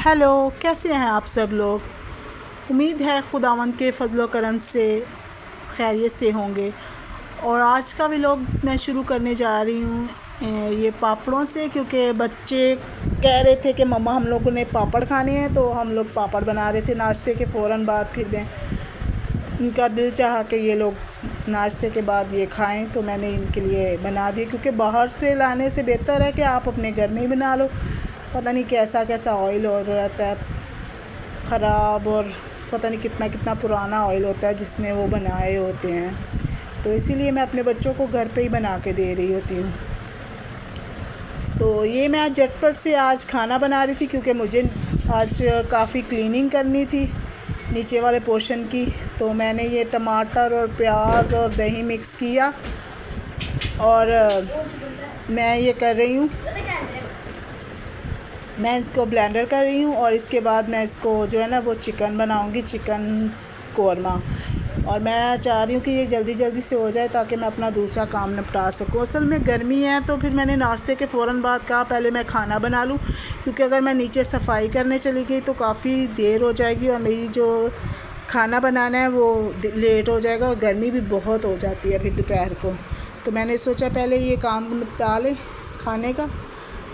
Hello, कैसे हैं आप सब लोग। उम्मीद है खुदावंद के फजलो करम से खैरियत से होंगे। और आज का व्लॉग मैं शुरू करने जा रही हूँ ये पापड़ों से, क्योंकि बच्चे कह रहे थे कि मम्मा हम लोगों ने पापड़ खाने हैं, तो हम लोग पापड़ बना रहे थे नाश्ते के फ़ौरन बाद। फिर मैं इनका दिल चाहा कि ये लोग नाश्ते के बाद ये खाएं, तो मैंने इनके लिए बना दिए, क्योंकि बाहर से लाने से बेहतर है कि आप अपने घर में ही बना लो। पता नहीं कैसा कैसा ऑयल हो रहता है ख़राब, और पता नहीं कितना कितना पुराना ऑयल होता है जिसमें वो बनाए होते हैं। तो इसीलिए मैं अपने बच्चों को घर पे ही बना के दे रही होती हूँ। तो ये मैं झटपट से आज खाना बना रही थी, क्योंकि मुझे आज काफ़ी क्लीनिंग करनी थी नीचे वाले पोर्शन की। तो मैंने ये टमाटर और प्याज और दही मिक्स किया, और मैं ये कर रही हूँ, मैं इसको ब्लेंडर कर रही हूँ। और इसके बाद मैं इसको जो है ना वो चिकन बनाऊँगी, चिकन कोरमा। और मैं चाह रही हूँ कि ये जल्दी जल्दी से हो जाए ताकि मैं अपना दूसरा काम निपटा सकूँ। असल में गर्मी है, तो फिर मैंने नाश्ते के फ़ौरन बाद कहा पहले मैं खाना बना लूँ, क्योंकि अगर मैं नीचे सफाई करने चली गई तो काफ़ी देर हो जाएगी, और मेरी जो खाना बनाना है वो लेट हो जाएगा, और गर्मी भी बहुत हो जाती है फिर दोपहर को। तो मैंने सोचा पहले ये काम निपटा लें खाने का,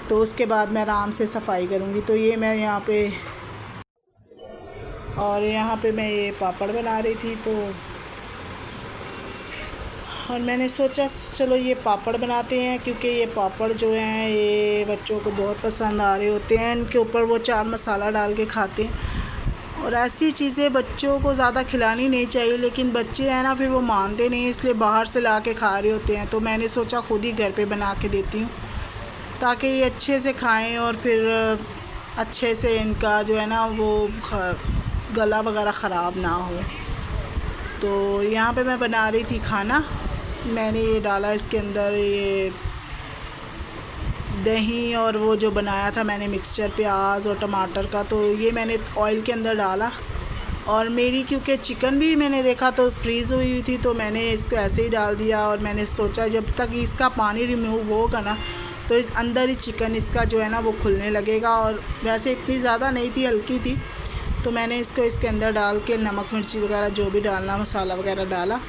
तो उसके बाद मैं आराम से सफाई करूँगी। तो ये मैं यहाँ पे मैं ये पापड़ बना रही थी। तो और मैंने सोचा चलो ये पापड़ बनाते हैं, क्योंकि ये पापड़ जो हैं ये बच्चों को बहुत पसंद आ रहे होते हैं। इनके ऊपर वो चाट मसाला डाल के खाते हैं, और ऐसी चीज़ें बच्चों को ज़्यादा खिलानी नहीं चाहिए, लेकिन बच्चे हैं ना फिर वो मानते नहीं, इसलिए बाहर से ला के खा रहे होते हैं। तो मैंने सोचा ख़ुद ही घर पे बना के देती हूँ, ताकि ये अच्छे से खाएं, और फिर अच्छे से इनका जो है ना वो गला वगैरह ख़राब ना हो। तो यहाँ पे मैं बना रही थी खाना। मैंने ये डाला इसके अंदर ये दही, और वो जो बनाया था मैंने मिक्सचर प्याज और टमाटर का, तो ये मैंने ऑयल के अंदर डाला। और मेरी क्योंकि चिकन भी मैंने देखा तो फ्रीज़ हुई थी, तो मैंने इसको ऐसे ही डाल दिया। और मैंने सोचा जब तक इसका पानी रिमूव होगा ना, तो इस अंदर ही चिकन इसका जो है ना वो खुलने लगेगा। और वैसे इतनी ज़्यादा नहीं थी, हल्की थी। तो मैंने इसको इसके अंदर डाल के नमक मिर्ची वगैरह जो भी डालना मसाला वगैरह डाला,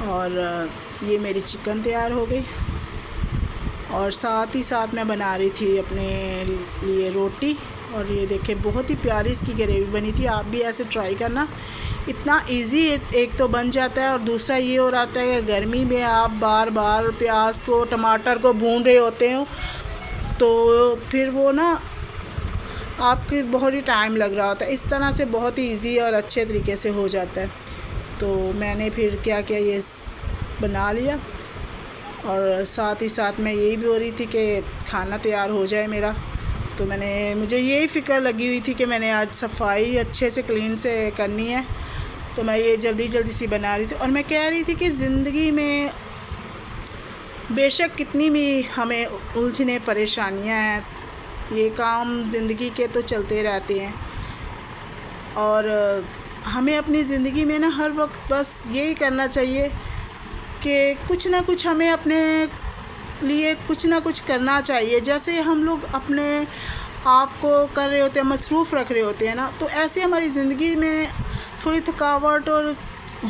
और ये मेरी चिकन तैयार हो गई। और साथ ही साथ मैं बना रही थी अपने लिए रोटी। और ये देखिए बहुत ही प्यारी इसकी ग्रेवी बनी थी। आप भी ऐसे ट्राई करना, इतना इजी एक तो बन जाता है, और दूसरा ये हो रहा है कि गर्मी में आप बार बार प्याज को टमाटर को भून रहे होते हो, तो फिर वो ना आपके बहुत ही टाइम लग रहा होता है। इस तरह से बहुत ही इजी और अच्छे तरीके से हो जाता है। तो मैंने फिर क्या किया, ये बना लिया। और साथ ही साथ मैं यही भी हो रही थी कि खाना तैयार हो जाए मेरा। तो मुझे यही फ़िक्र लगी हुई थी कि मैंने आज सफाई अच्छे से क्लीन से करनी है, तो मैं ये जल्दी जल्दी सी बना रही थी। और मैं कह रही थी कि ज़िंदगी में बेशक कितनी भी हमें उलझने परेशानियां हैं, ये काम ज़िंदगी के तो चलते रहते हैं। और हमें अपनी ज़िंदगी में ना हर वक्त बस यही करना चाहिए कि कुछ ना कुछ हमें अपने लिए कुछ ना कुछ करना चाहिए। जैसे हम लोग अपने आप को कर रहे होते हैं, मसरूफ़ रख रहे होते हैं ना, तो ऐसे हमारी ज़िंदगी में थोड़ी थकावट और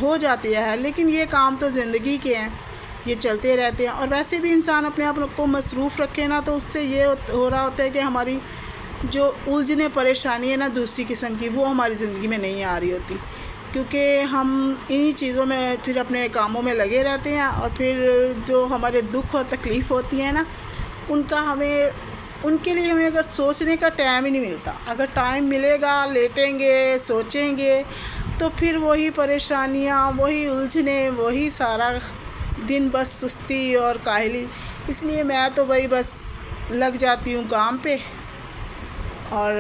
हो जाती है। लेकिन ये काम तो ज़िंदगी के हैं, ये चलते रहते हैं। और वैसे भी इंसान अपने आप को मसरूफ़ रखे ना, तो उससे ये हो रहा होता है कि हमारी जो उलझने परेशानी है ना दूसरी किस्म की, वो हमारी ज़िंदगी में नहीं आ रही होती, क्योंकि हम इन्हीं चीज़ों में फिर अपने कामों में लगे रहते हैं। और फिर जो हमारे दुख और तकलीफ़ होती है ना, उनके लिए हमें अगर सोचने का टाइम ही नहीं मिलता। अगर टाइम मिलेगा, लेटेंगे सोचेंगे, तो फिर वही परेशानियाँ, वही उलझने, वही सारा दिन बस सुस्ती और काहली। इसलिए मैं तो भाई बस लग जाती हूँ काम पे, और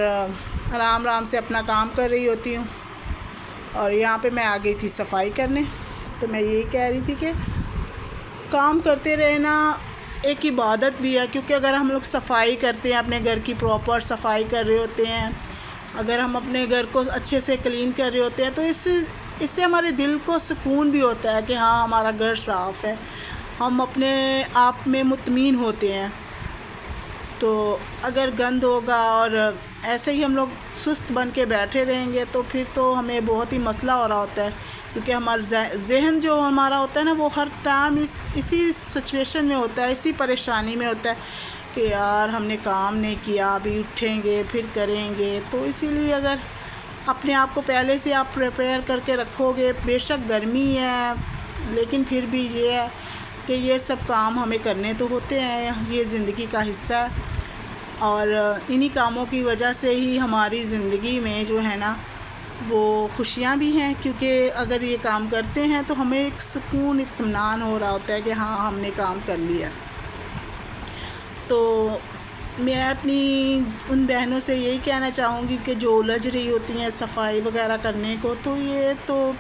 आराम आराम से अपना काम कर रही होती हूँ। और यहाँ पे मैं आ गई थी सफाई करने। तो मैं यही कह रही थी कि काम करते रहना एक इबादत भी है, क्योंकि अगर हम लोग सफाई करते हैं, अपने घर की प्रॉपर सफाई कर रहे होते हैं, अगर हम अपने घर को अच्छे से क्लीन कर रहे होते हैं, तो इससे हमारे दिल को सुकून भी होता है कि हाँ हमारा घर साफ़ है, हम अपने आप में मुतमीन होते हैं। तो अगर गंद होगा और ऐसे ही हम लोग सुस्त बन के बैठे रहेंगे तो फिर तो हमें बहुत ही मसला हो रहा होता है, क्योंकि हमारा जहन जो हमारा होता है ना, वो हर टाइम इसी सिचुएशन में होता है, इसी परेशानी में होता है कि यार हमने काम नहीं किया, अभी उठेंगे फिर करेंगे। तो इसीलिए अगर अपने आप को पहले से आप प्रिपेयर करके रखोगे, बेशक गर्मी है लेकिन फिर भी ये है कि ये सब काम हमें करने तो होते हैं, ये ज़िंदगी का हिस्सा है। और इन्हीं कामों की वजह से ही हमारी ज़िंदगी में जो है ना वो खुशियाँ भी हैं, क्योंकि अगर ये काम करते हैं तो हमें एक सुकून, इत्मीनान हो रहा होता है कि हाँ हमने काम कर लिया। तो मैं अपनी उन बहनों से यही कहना चाहूँगी कि जो उलझ रही होती हैं सफाई वगैरह करने को, तो ये तो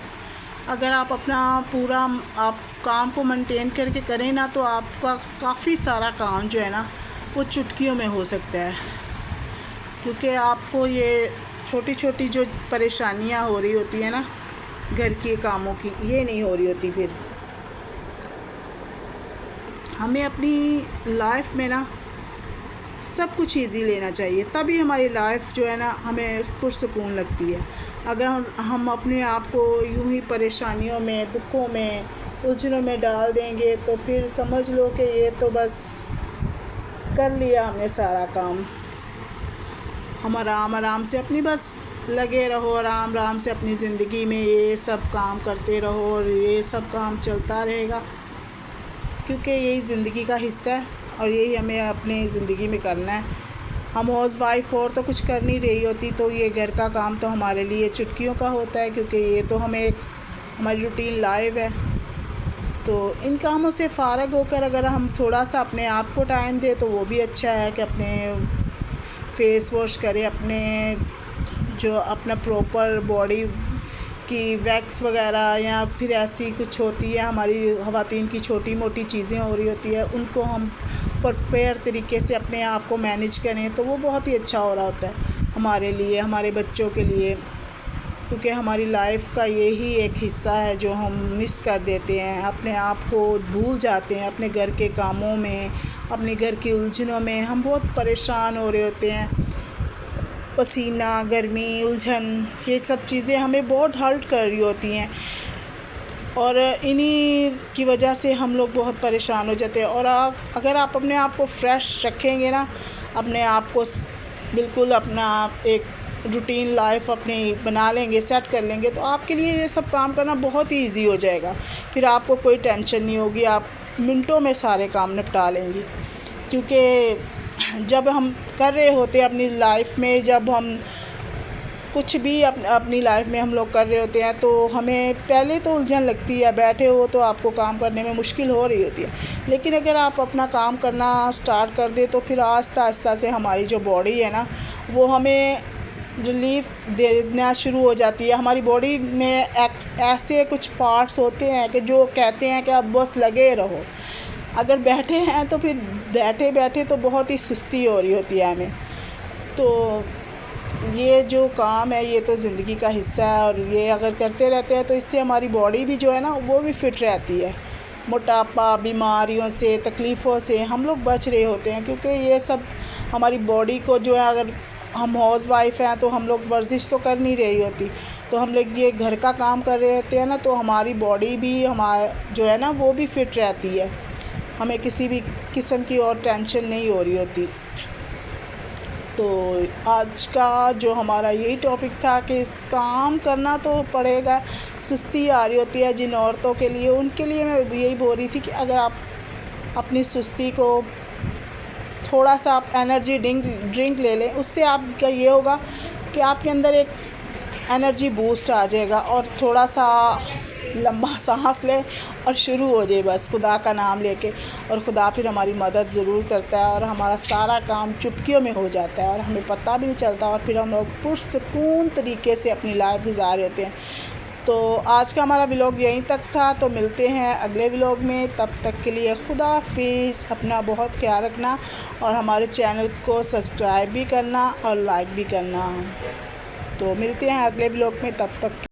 अगर आप अपना पूरा आप काम को मेंटेन करके करें ना, तो आपका काफ़ी सारा काम जो है ना वो चुटकियों में हो सकता है। क्योंकि आपको ये छोटी छोटी जो परेशानियां हो रही होती है ना घर के कामों की, ये नहीं हो रही होती। फिर हमें अपनी लाइफ में ना सब कुछ इजी लेना चाहिए, तभी हमारी लाइफ जो है ना हमें पुरसुकून लगती है। अगर हम अपने आप को यूं ही परेशानियों में, दुखों में, उलझनों में डाल देंगे तो फिर समझ लो कि ये तो बस कर लिया हमने सारा काम। हम आराम आराम से अपनी बस लगे रहो, आराम आराम से अपनी ज़िंदगी में ये सब काम करते रहो और ये सब काम चलता रहेगा, क्योंकि यही ज़िंदगी का हिस्सा है और यही हमें अपनी ज़िंदगी में करना है। हम हाउस वाइफ और तो कुछ कर नहीं रही होती, तो ये घर का काम तो हमारे लिए चुटकियों का होता है, क्योंकि ये तो हमें एक हमारी रूटीन लाइफ है। तो इन कामों से फ़ारग होकर अगर हम थोड़ा सा अपने आप को टाइम दें तो वो भी अच्छा है कि अपने फेस वॉश करें, अपने जो अपना प्रॉपर बॉडी की वैक्स वगैरह, या फिर ऐसी कुछ होती है हमारी ख़वातीन की छोटी मोटी चीज़ें हो रही होती है, उनको हम प्रिपेयर तरीके से अपने आप को मैनेज करें तो वो बहुत ही अच्छा हो रहा होता है हमारे लिए, हमारे बच्चों के लिए। क्योंकि हमारी लाइफ का यही एक हिस्सा है जो हम मिस कर देते हैं, अपने आप को भूल जाते हैं अपने घर के कामों में, अपने घर की उलझनों में। हम बहुत परेशान हो रहे होते हैं, पसीना, गर्मी, उलझन, ये सब चीज़ें हमें बहुत हर्ट कर रही होती हैं और इन्हीं की वजह से हम लोग बहुत परेशान हो जाते हैं। और अगर आप अपने आप को फ्रेश रखेंगे ना, अपने आप को बिल्कुल अपना एक रूटीन लाइफ अपनी बना लेंगे, सेट कर लेंगे, तो आपके लिए ये सब काम करना बहुत ही इजी हो जाएगा। फिर आपको कोई टेंशन नहीं होगी, आप मिनटों में सारे काम निपटा लेंगी। क्योंकि जब हम कर रहे होते हैं अपनी लाइफ में, जब हम कुछ भी अपनी लाइफ में हम लोग कर रहे होते हैं तो हमें पहले तो उलझन लगती है, बैठे हो तो आपको काम करने में मुश्किल हो रही होती है। लेकिन अगर आप अपना काम करना स्टार्ट कर दे तो फिर आहिस्ता आहिस्ता से हमारी जो बॉडी है ना वो हमें रिलीफ देना शुरू हो जाती है। हमारी बॉडी में ऐसे कुछ पार्ट्स होते हैं कि जो कहते हैं कि अब बस लगे रहो। अगर बैठे हैं तो फिर बैठे बैठे तो बहुत ही सुस्ती हो रही होती है हमें। तो ये जो काम है ये तो ज़िंदगी का हिस्सा है और ये अगर करते रहते हैं तो इससे हमारी बॉडी भी जो है ना वो भी फिट रहती है। मोटापा, बीमारियों से, तकलीफ़ों से हम लोग बच रहे होते हैं, क्योंकि ये सब हमारी बॉडी को जो है, अगर हम हाउस वाइफ हैं तो हम लोग वर्जिश तो कर नहीं रही होती, तो हम लोग ये घर का काम कर रहे होते हैं ना, तो हमारी बॉडी भी हमारा जो है ना वो भी फिट रहती है, हमें किसी भी किस्म की और टेंशन नहीं हो रही होती। तो आज का जो हमारा यही टॉपिक था कि काम करना तो पड़ेगा, सुस्ती आ रही होती है जिन औरतों के लिए, उनके लिए मैं यही बोल रही थी कि अगर आप अपनी सुस्ती को थोड़ा सा आप एनर्जी ड्रिंक ले लें, उससे आपका ये होगा कि आपके अंदर एक एनर्जी बूस्ट आ जाएगा और थोड़ा सा लंबा सांस लें और शुरू हो जाए बस खुदा का नाम लेके, और खुदा फिर हमारी मदद ज़रूर करता है और हमारा सारा काम चुटकियों में हो जाता है और हमें पता भी नहीं चलता और फिर हम लोग पुरसुकून तरीके से अपनी लाइफ गुजार होते हैं। तो आज का हमारा व्लॉग यहीं तक था, तो मिलते हैं अगले व्लॉग में। तब तक के लिए खुदा हाफिज़, अपना बहुत ख्याल रखना और हमारे चैनल को सब्सक्राइब भी करना और लाइक भी करना। तो मिलते हैं अगले व्लॉग में, तब तक